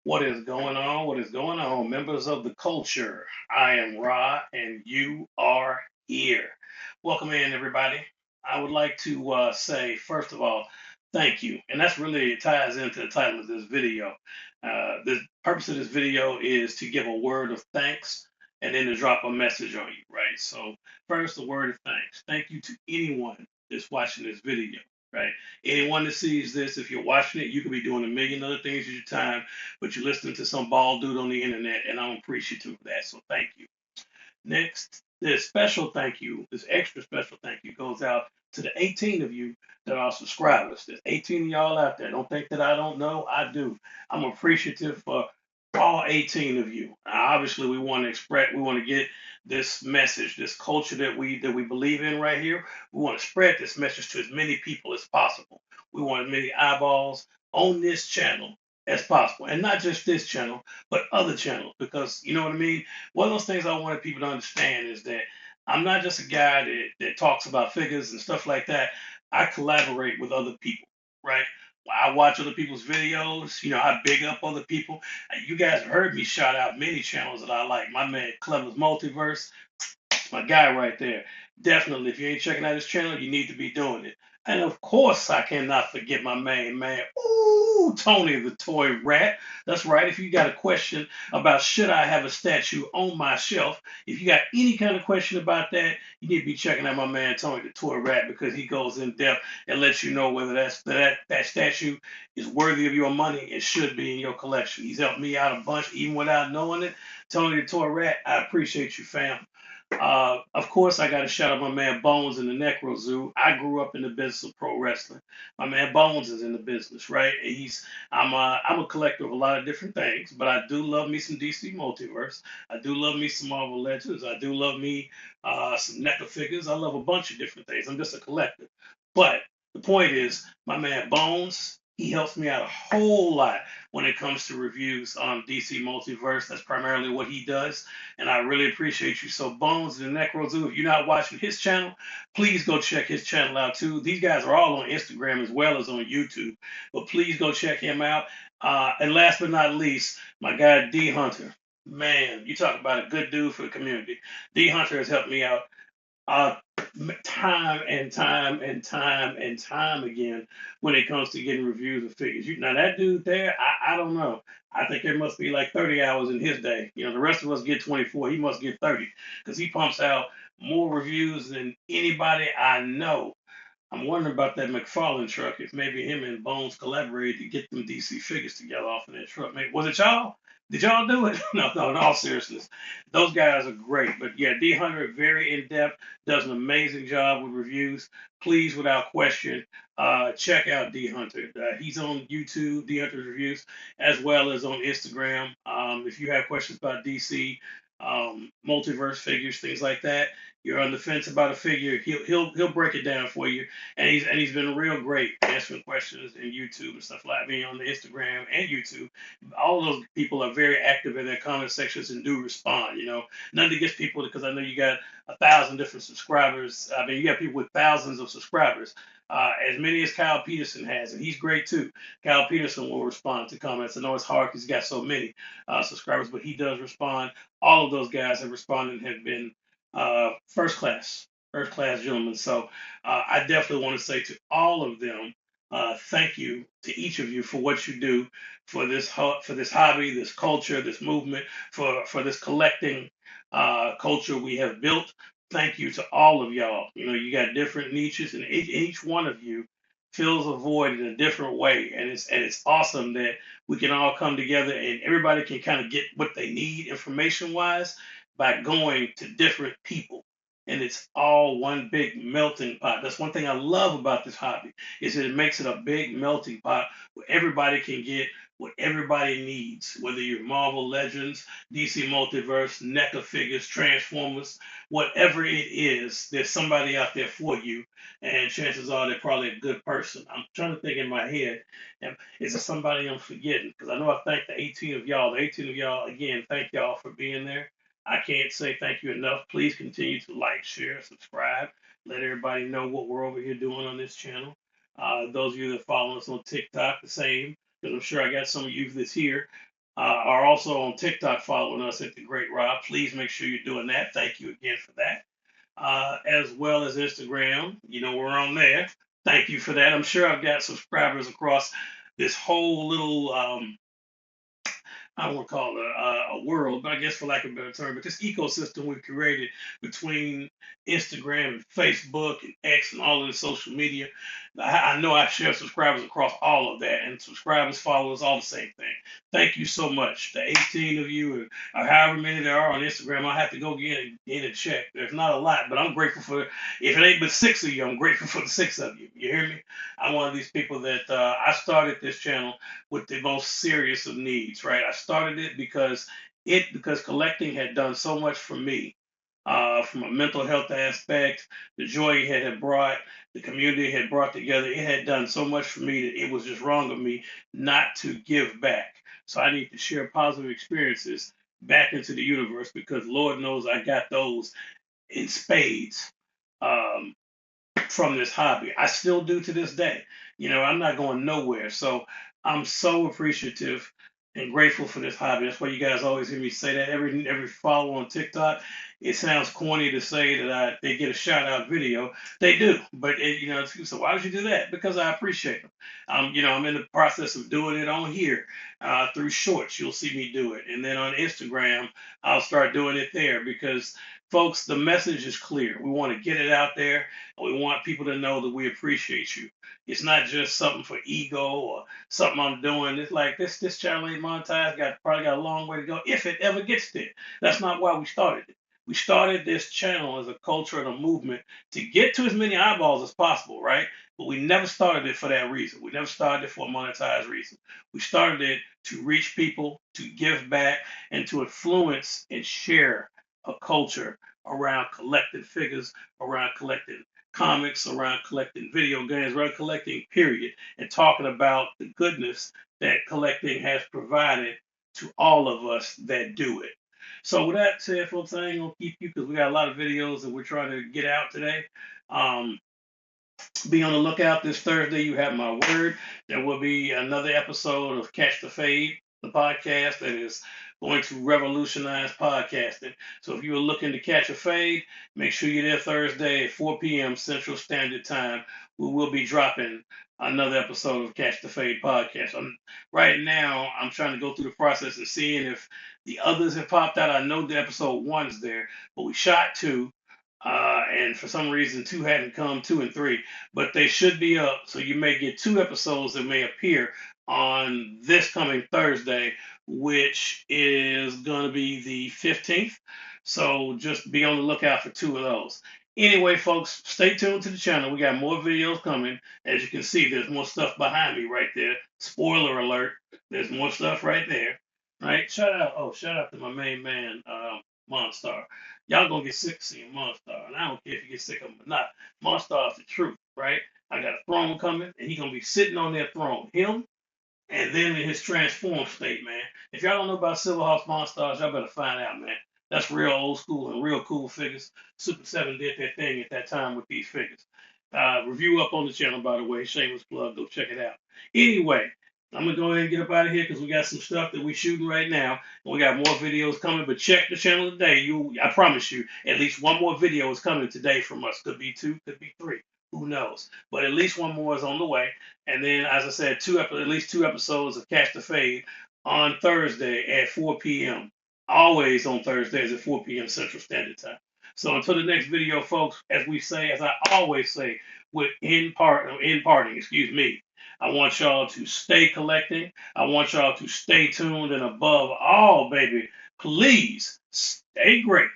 What is going on? What is going on, members of the culture? I am Ra, and you are here. Welcome in, everybody. I would like to say, first of all, thank you. And that's really it ties into the title of this video. The purpose of this video is to give a word of thanks and then to drop a message on you, right? So, first, a word of thanks. Thank you to anyone that's watching this video, right? Anyone that sees this, if you're watching it, you could be doing a million other things with your time, but you're listening to some bald dude on the internet, and I'm appreciative of that. So thank you. Next, this special thank you, this extra special thank you goes out to the 18 of you that are subscribers. There's 18 of y'all out there. Don't think that I don't know. I do. I'm appreciative for all 18 of you. Obviously, we want to express, we want to get this message, this culture that we believe in right here. We want to spread this message to as many people as possible. We want as many eyeballs on this channel as possible, and not just this channel, but other channels, because you know what I mean. One of those things I wanted people to understand is that I'm not just a guy that talks about figures and stuff like that. I collaborate with other people, right? I watch other people's videos. I big up other people. You guys have heard me shout out many channels that I like. My man Clevasmultiverse, my guy right there. Definitely, if you ain't checking out his channel, you need to be doing it. And of course, I cannot forget my main man, ooh, Tony the Toy Rat. That's right. If you got a question about should I have a statue on my shelf, if you got any kind of question about that, you need to be checking out my man Tony the Toy Rat, because he goes in depth and lets you know whether that statue is worthy of your money and should be in your collection. He's helped me out a bunch, even without knowing it. Tony the Toy Rat, I appreciate you, fam. Of course, I got to shout out my man Bones in the Necro Zoo. I grew up in the business of pro wrestling. My man Bones is in the business, right? I'm a collector of a lot of different things, but I do love me some DC Multiverse. I do love me some Marvel Legends. I do love me some NECA figures. I love a bunch of different things. I'm just a collector. But the point is, my man Bones, he helps me out a whole lot when it comes to reviews on DC Multiverse. That's primarily what he does, and I really appreciate you. So, Bones and the Necro Zoo, if you're not watching his channel, please go check his channel out too. These guys are all on Instagram as well as on YouTube, but please go check him out. And last but not least, my guy DHunter. Man, you talk about a good dude for the community. DHunter has helped me out uh, time and time and time and time again when it comes to getting reviews of figures. Now that dude there, I don't know. I think there must be like 30 hours in his day. The rest of us get 24. He must get 30, because he pumps out more reviews than anybody I know. I'm wondering about that McFarlane truck. If maybe him and Bones collaborated to get them DC figures together off of that truck. Maybe, was it y'all? Did y'all do it? No, no. In all seriousness, those guys are great. But yeah, DHunter, very in depth, does an amazing job with reviews. Please, without question, check out DHunter. He's on YouTube, DHunter Reviews, as well as on Instagram. If you have questions about DC, multiverse figures, things like that, you're on the fence about a figure, he'll break it down for you. And he's been real great answering questions in YouTube and stuff like that, on the Instagram and YouTube. All those people are very active in their comment sections and do respond. Nothing against people, because I know you got 1,000 different subscribers. I mean, you got people with thousands of subscribers. As many as Kyle Peterson has, and he's great too. Kyle Peterson will respond to comments. I know it's hard because he's got so many subscribers, but he does respond. All of those guys have responded and have been first class gentlemen. So I definitely want to say to all of them, thank you to each of you for what you do for this hobby, this culture, this movement, for this collecting culture we have built. Thank you to all of y'all. You got different niches, and each one of you fills a void in a different way, and it's awesome that we can all come together and everybody can kind of get what they need information wise by going to different people. And it's all one big melting pot. That's one thing I love about this hobby, is that it makes it a big melting pot where everybody can get what everybody needs, whether you're Marvel Legends, DC Multiverse, NECA figures, Transformers, whatever it is, there's somebody out there for you, and chances are they're probably a good person. I'm trying to think in my head, is there somebody I'm forgetting? Because I know I thank the 18 of y'all. The 18 of y'all, again, thank y'all for being there. I can't say thank you enough. Please continue to like, share, subscribe. Let everybody know what we're over here doing on this channel. Those of you that follow us on TikTok, the same, because I'm sure I got some of you that's here. are also on TikTok following us at The Great Rob. Please make sure you're doing that. Thank you again for that. As well as Instagram. You know, we're on there. Thank you for that. I'm sure I've got subscribers across this whole little I won't call it a world, but I guess for lack of a better term, but this ecosystem we've created between Instagram and Facebook and X and all of the social media. I know I share subscribers across all of that, and subscribers, followers, all the same thing. Thank you so much. The 18 of you, or however many there are on Instagram, I have to go get in and check. There's not a lot, but I'm grateful for, if it ain't but 6 of you, I'm grateful for the 6 of you. You hear me? I'm one of these people that I started this channel with the most serious of needs, right? I started it because collecting had done so much for me, from a mental health aspect, the joy it had brought, the community it had brought together. It had done so much for me that it was just wrong of me not to give back. So I need to share positive experiences back into the universe because Lord knows I got those in spades. Um, from this hobby. I still do to this day. You know, I'm not going nowhere. So I'm so appreciative and grateful for this hobby. That's why you guys always hear me say that every follow on TikTok. It sounds corny to say that they get a shout out video. They do, but you know, so why did you do that? Because I appreciate them. You know, I'm in the process of doing it on here through shorts. You'll see me do it, and then on Instagram, I'll start doing it there because folks, the message is clear. We want to get it out there. We want people to know that we appreciate you. It's not just something for ego or something I'm doing. It's like this channel ain't monetized. Probably got a long way to go if it ever gets there. That's not why we started it. We started this channel as a culture and a movement to get to as many eyeballs as possible, right? But we never started it for that reason. We never started it for a monetized reason. We started it to reach people, to give back, and to influence and share a culture around collecting figures, around collecting comics, around collecting video games, around collecting, period, and talking about the goodness that collecting has provided to all of us that do it. So with that said, folks, I ain't gonna keep you because we got a lot of videos that we're trying to get out today. Um, be on the lookout this Thursday. You have my word. There will be another episode of Catch the Fade, the podcast that is going to revolutionize podcasting. So if you are looking to catch a fade, make sure you're there Thursday at 4 p.m. Central Standard Time. We will be dropping another episode of Catch the Fade podcast. Right now, I'm trying to go through the process and seeing if the others have popped out. I know the episode one is there, but we shot two. And for some reason, two hadn't come, 2 and 3, but they should be up. So you may get 2 episodes that may appear on this coming Thursday, which is going to be the 15th. So just be on the lookout for 2 of those. Anyway, folks, stay tuned to the channel. We got more videos coming. As you can see, there's more stuff behind me right there. Spoiler alert. There's more stuff right there. Right? Shout out to my main man, Monstar. Y'all gonna get sick seeing Monstar, and I don't care if you get sick of him or not. Monstar is the truth, right? I got a throne coming, and he's gonna be sitting on that throne. Him, and then in his transformed state, man. If y'all don't know about Silverhawks Monstars, y'all better find out, man. That's real old school and real cool figures. Super 7 did their thing at that time with these figures. Review up on the channel, by the way. Shameless plug. Go check it out. Anyway, I'm going to go ahead and get up out of here because we got some stuff that we're shooting right now. And we got more videos coming, but check the channel today. I promise you, at least one more video is coming today from us. Could be 2, could be 3. Who knows? But at least one more is on the way. And then, as I said, at least 2 episodes of Catch the Fade on Thursday at 4 p.m. Always on Thursdays at 4 p.m. Central Standard Time. So until the next video, folks, as I always say, in parting, excuse me, I want y'all to stay collecting. I want y'all to stay tuned, and above all, baby, please stay great.